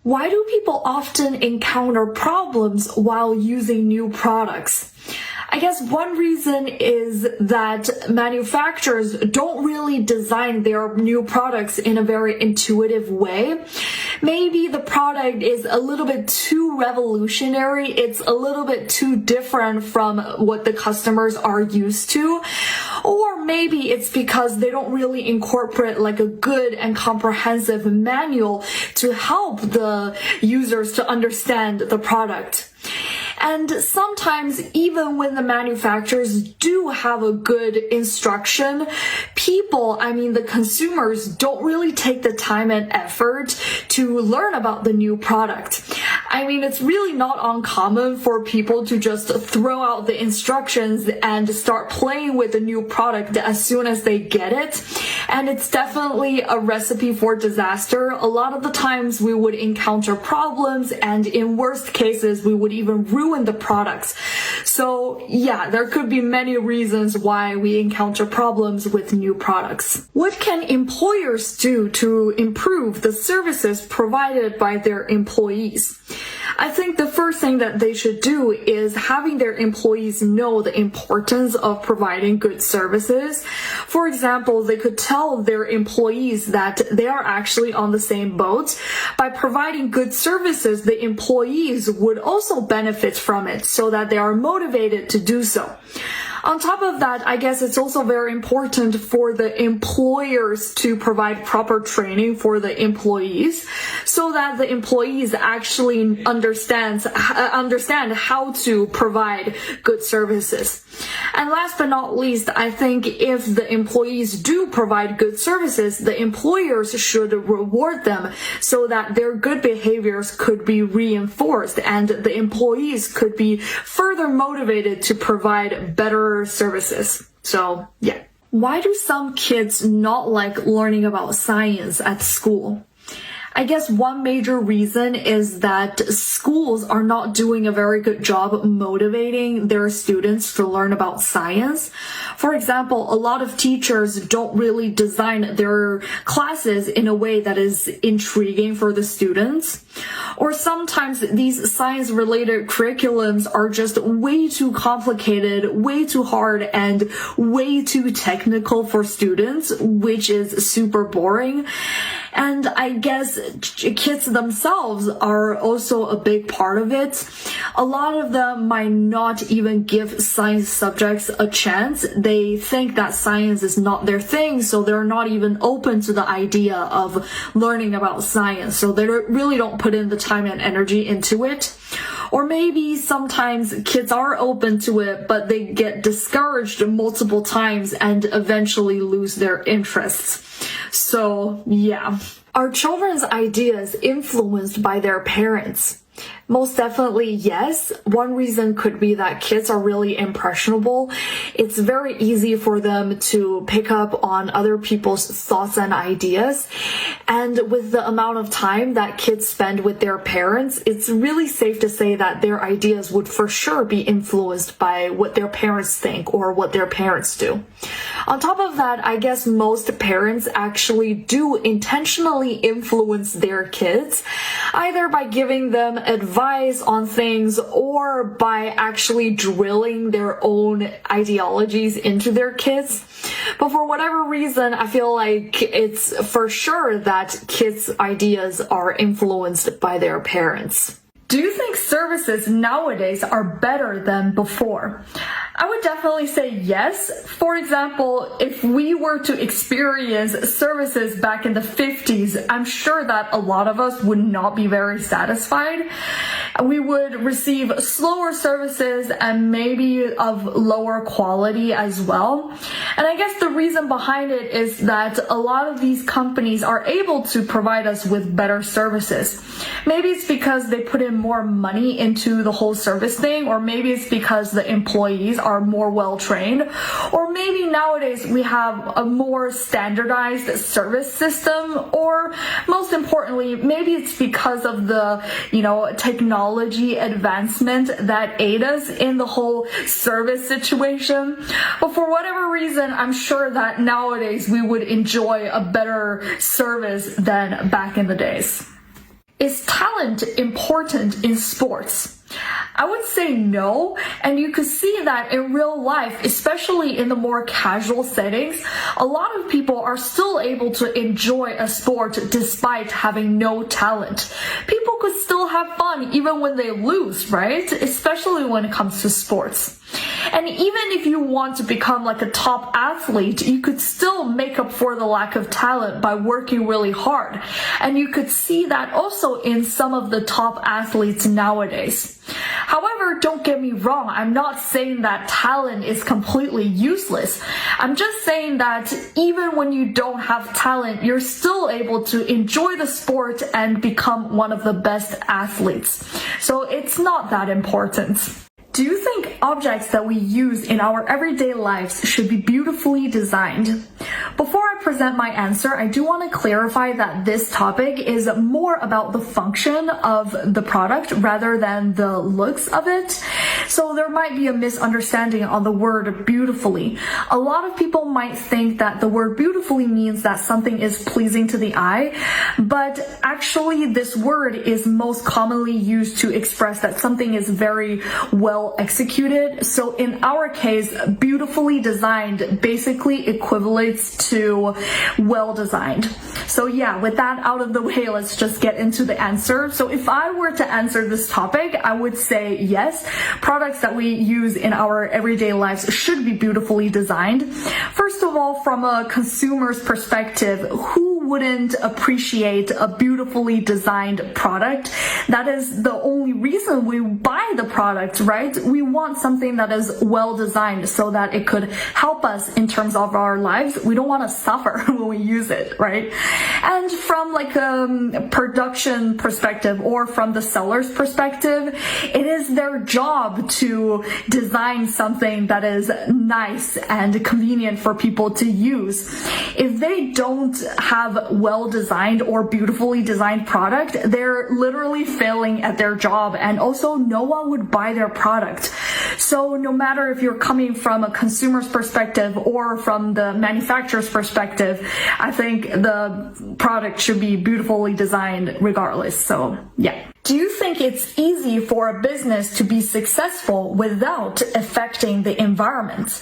Why do people often encounter problems while using new products? I guess one reason is that manufacturers don't really design their new products in a very intuitive way. Maybe the product is a little bit too revolutionary. It's a little bit too different from what the customers are used to. Or maybe it's because they don't really incorporate like a good and comprehensive manual to help the users to understand the product. And sometimes even when the manufacturers do have a good instruction, the consumers don't really take the time and effort to learn about the new product. It's really not uncommon for people to just throw out the instructions and start playing with the new product as soon as they get it. And it's definitely a recipe for disaster. A lot of the times we would encounter problems, and in worst cases, we would even ruin the products. So yeah, there could be many reasons why we encounter problems with new products. What can employers do to improve the services provided by their employees? I think the first thing that they should do is having their employees know the importance of providing good services. For example, they could tell their employees that they are actually on the same boat. By providing good services, the employees would also benefit from it so that they are motivated to do so. On top of that, I guess it's also very important for the employers to provide proper training for the employees so that the employees actually understand how to provide good services. And last but not least, I think if the employees do provide good services, the employers should reward them so that their good behaviors could be reinforced and the employees could be further motivated to provide better services. So, yeah. Why do some kids not like learning about science at school? I guess one major reason is that schools are not doing a very good job motivating their students to learn about science. For example, a lot of teachers don't really design their classes in a way that is intriguing for the students. Or sometimes these science-related curriculums are just way too complicated, way too hard, and way too technical for students, which is super boring. And I guess kids themselves are also a big part of it. A lot of them might not even give science subjects a chance. They think that science is not their thing, so they're not even open to the idea of learning about science. So they really don't put in the time and energy into it. Or maybe sometimes kids are open to it, but they get discouraged multiple times and eventually lose their interests. So, yeah. Are children's ideas influenced by their parents? Most definitely, yes. One reason could be that kids are really impressionable. It's very easy for them to pick up on other people's thoughts and ideas. And with the amount of time that kids spend with their parents, it's really safe to say that their ideas would for sure be influenced by what their parents think or what their parents do. On top of that, I guess most parents actually do intentionally influence their kids, either by giving them advice on things or by actually drilling their own ideologies into their kids. But for whatever reason, I feel like it's for sure that kids' ideas are influenced by their parents. Do you think services nowadays are better than before? I would definitely say yes. For example, if we were to experience services back in the 50s, I'm sure that a lot of us would not be very satisfied. We would receive slower services and maybe of lower quality as well. And I guess the reason behind it is that a lot of these companies are able to provide us with better services. Maybe it's because they put in more money into the whole service thing, or maybe it's because the employees are more well trained, or maybe nowadays we have a more standardized service system, or most importantly, maybe it's because of the, technology advancement that aid us in the whole service situation. But for whatever reason, I'm sure that nowadays we would enjoy a better service than back in the days. Is talent important in sports? I would say no, and you could see that in real life, especially in the more casual settings, a lot of people are still able to enjoy a sport despite having no talent. People could still have fun even when they lose, right? Especially when it comes to sports. And even if you want to become like a top athlete, you could still make up for the lack of talent by working really hard. And you could see that also in some of the top athletes nowadays. However, don't get me wrong, I'm not saying that talent is completely useless. I'm just saying that even when you don't have talent, you're still able to enjoy the sport and become one of the best athletes. So it's not that important. Do you think objects that we use in our everyday lives should be beautifully designed? Before I present my answer, I do want to clarify that this topic is more about the function of the product rather than the looks of it. So there might be a misunderstanding on the word beautifully. A lot of people might think that the word beautifully means that something is pleasing to the eye, but actually this word is most commonly used to express that something is very well executed. So in our case, beautifully designed basically equivalates to well designed. So yeah, with that out of the way, let's just get into the answer. So if I were to answer this topic, I would say yes, products that we use in our everyday lives should be beautifully designed. First of all, from a consumer's perspective, who wouldn't appreciate a beautifully designed product? That is the only reason we buy the product, right? We want something that is well designed so that it could help us in terms of our lives. We don't want to suffer when we use it, right? And from like a production perspective or from the seller's perspective, it is their job to design something that is nice and convenient for people to use. If they don't have well designed or beautifully designed product, they're literally failing at their job, and also no one would buy their product. So no matter if you're coming from a consumer's perspective or from the manufacturer's perspective, I think the product should be beautifully designed regardless. So yeah. Do you think it's easy for a business to be successful without affecting the environment?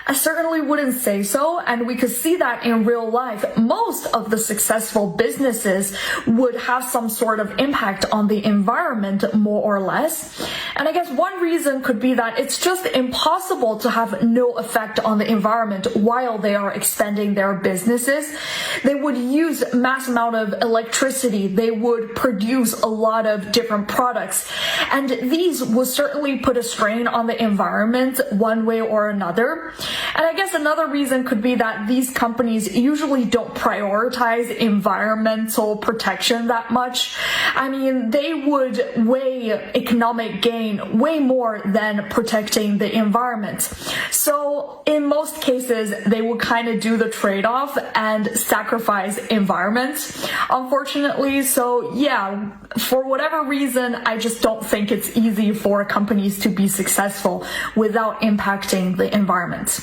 I certainly wouldn't say so, and we could see that in real life. Most of the successful businesses would have some sort of impact on the environment, more or less. And I guess one reason could be that it's just impossible to have no effect on the environment while they are expanding their businesses. They would use mass amount of electricity. They would produce a lot of different products, and these will certainly put a strain on the environment one way or another. And I guess another reason could be that these companies usually don't prioritize environmental protection that much. I mean, they would weigh economic gain way more than protecting the environment. So in most cases, they would kind of do the trade-off and sacrifice environment, unfortunately. So yeah, for whatever reason, I just don't think it's easy for companies to be successful without impacting the environment.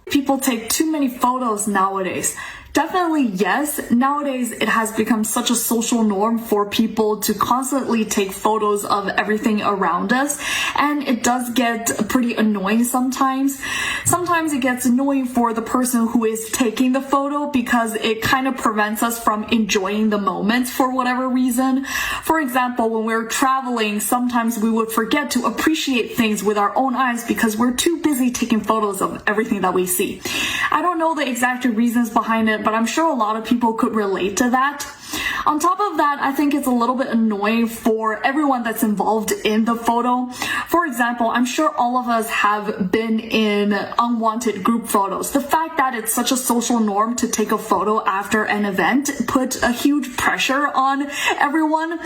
People take too many photos nowadays. Definitely yes. Nowadays, it has become such a social norm for people to constantly take photos of everything around us, and it does get pretty annoying sometimes. Sometimes it gets annoying for the person who is taking the photo because it kind of prevents us from enjoying the moment for whatever reason. For example, when we're traveling, sometimes we would forget to appreciate things with our own eyes because we're too busy taking photos of everything that we see. I don't know the exact reasons behind it, but I'm sure a lot of people could relate to that. On top of that, I think it's a little bit annoying for everyone that's involved in the photo. For example, I'm sure all of us have been in unwanted group photos. The fact that it's such a social norm to take a photo after an event put a huge pressure on everyone.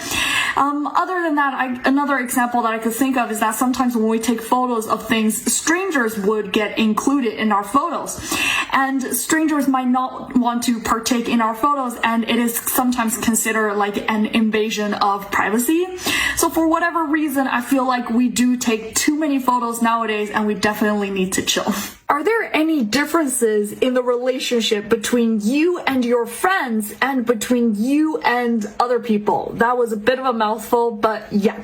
Other than that, another example that I could think of is that sometimes when we take photos of things, strangers would get included in our photos. And strangers might not want to partake in our photos, and it is sometimes considered like an invasion of privacy. So for whatever reason, I feel like we do take too many photos nowadays, and we definitely need to chill. Are there any differences in the relationship between you and your friends and between you and other people? That was a bit of a mouthful, but yeah.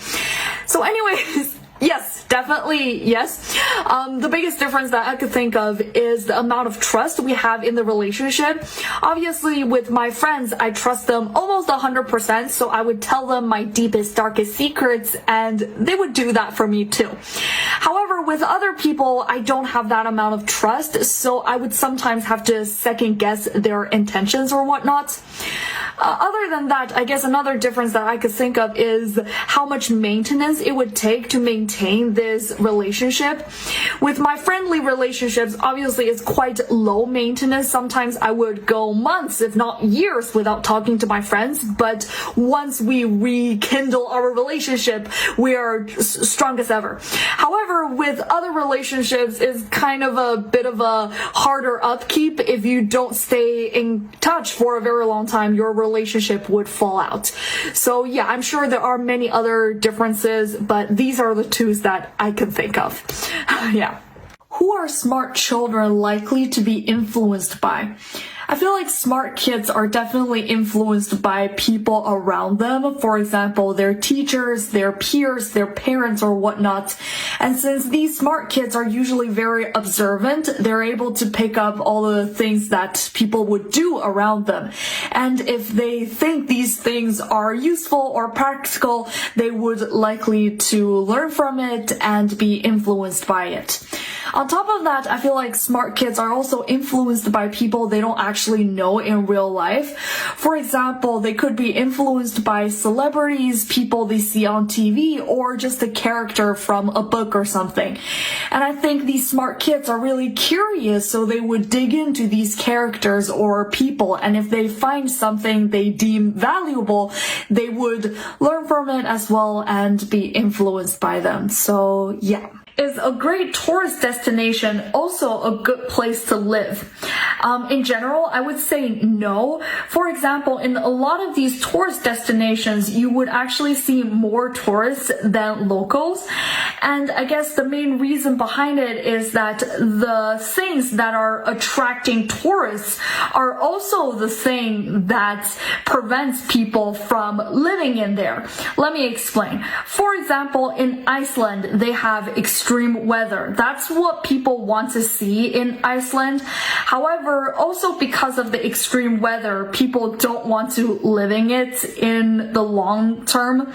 So anyways, yes, definitely yes. The biggest difference that I could think of is the amount of trust we have in the relationship. Obviously, with my friends, I trust them almost 100%, so I would tell them my deepest, darkest secrets, and they would do that for me too. However, with other people, I don't have that amount of trust, so I would sometimes have to second guess their intentions or whatnot. Other than that, I guess another difference that I could think of is how much maintenance it would take to maintain this relationship. With my friendly relationships, obviously it's quite low maintenance. Sometimes I would go months, if not years, without talking to my friends. But once we rekindle our relationship, we are strong as ever. However, with other relationships, it's kind of a bit of a harder upkeep. If you don't stay in touch for a very long time, your relationship would fall out. So yeah, I'm sure there are many other differences, but these are the two that I can think of. Yeah. Who are smart children likely to be influenced by? I feel like smart kids are definitely influenced by people around them. For example, their teachers, their peers, their parents, or whatnot. And since these smart kids are usually very observant, they're able to pick up all the things that people would do around them. And if they think these things are useful or practical, they would likely to learn from it and be influenced by it. On top of that, I feel like smart kids are also influenced by people they don't actually know in real life. For example, they could be influenced by celebrities, people they see on TV, or just a character from a book or something. And I think these smart kids are really curious, so they would dig into these characters or people, and if they find something they deem valuable, they would learn from it as well and be influenced by them. So yeah. Is a great tourist destination also a good place to live? In general, I would say no. For example, in a lot of these tourist destinations, you would actually see more tourists than locals. And I guess the main reason behind it is that the things that are attracting tourists are also the thing that prevents people from living in there. Let me explain. For example, in Iceland, they have extreme weather. That's what people want to see in Iceland. However, also because of the extreme weather, people don't want to live in it in the long term.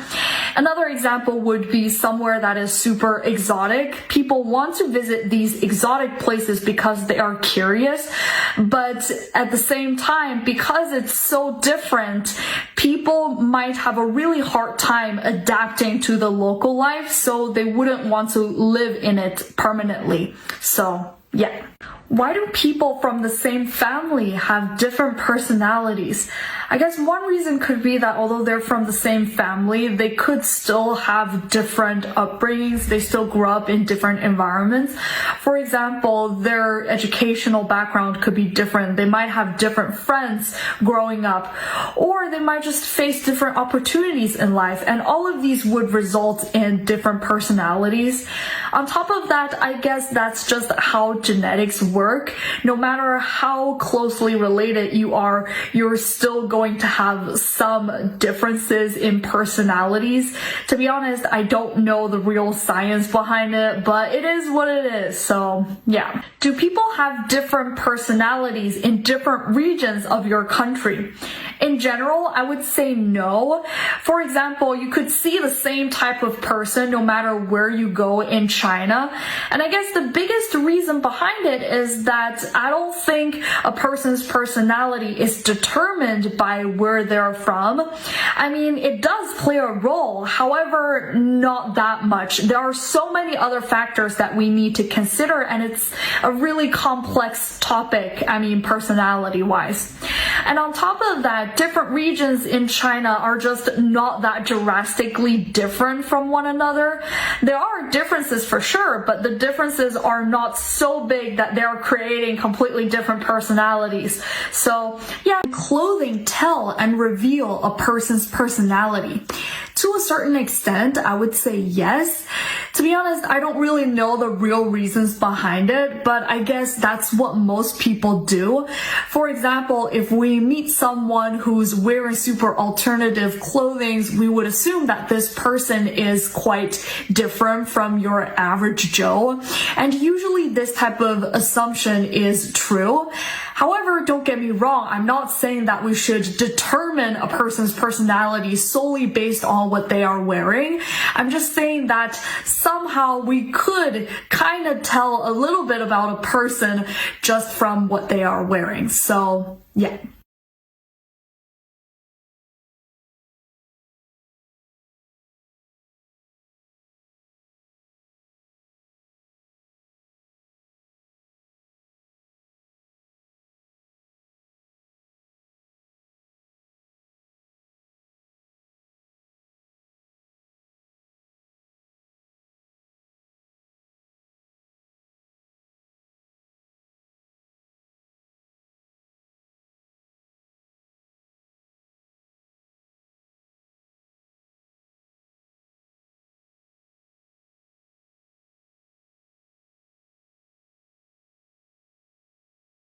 Another example would be somewhere that is super exotic. People want to visit these exotic places because they are curious, but at the same time, because it's so different, people might have a really hard time adapting to the local life, so they wouldn't want to live in it permanently. So yeah. Why do people from the same family have different personalities? I guess one reason could be that although they're from the same family, they could still have different upbringings. They still grew up in different environments. For example, their educational background could be different. They might have different friends growing up, or they might just face different opportunities in life. And all of these would result in different personalities. On top of that, I guess that's just how genetics work. No matter how closely related you are, you're still going to have some differences in personalities. To be honest, I don't know the real science behind it, but it is what it is. So yeah. Do people have different personalities in different regions of your country? In general, I would say no. For example, you could see the same type of person no matter where you go in China. And I guess the biggest reason behind it is that I don't think a person's personality is determined by where they're from. I mean, it does play a role, however, not that much. There are so many other factors that we need to consider, and it's a really complex topic, I mean, personality-wise. And on top of that, different regions in China are just not that drastically different from one another. There are differences for sure, but the differences are not so big that they're creating completely different personalities. So yeah, clothing tell and reveal a person's personality. To a certain extent, I would say yes. To be honest, I don't really know the real reasons behind it, but I guess that's what most people do. For example, if we meet someone who's wearing super alternative clothing, we would assume that this person is quite different from your average Joe. And usually this type of assumption is true. However, don't get me wrong, I'm not saying that we should determine a person's personality solely based on what they are wearing. I'm just saying that somehow we could kind of tell a little bit about a person just from what they are wearing. So, yeah.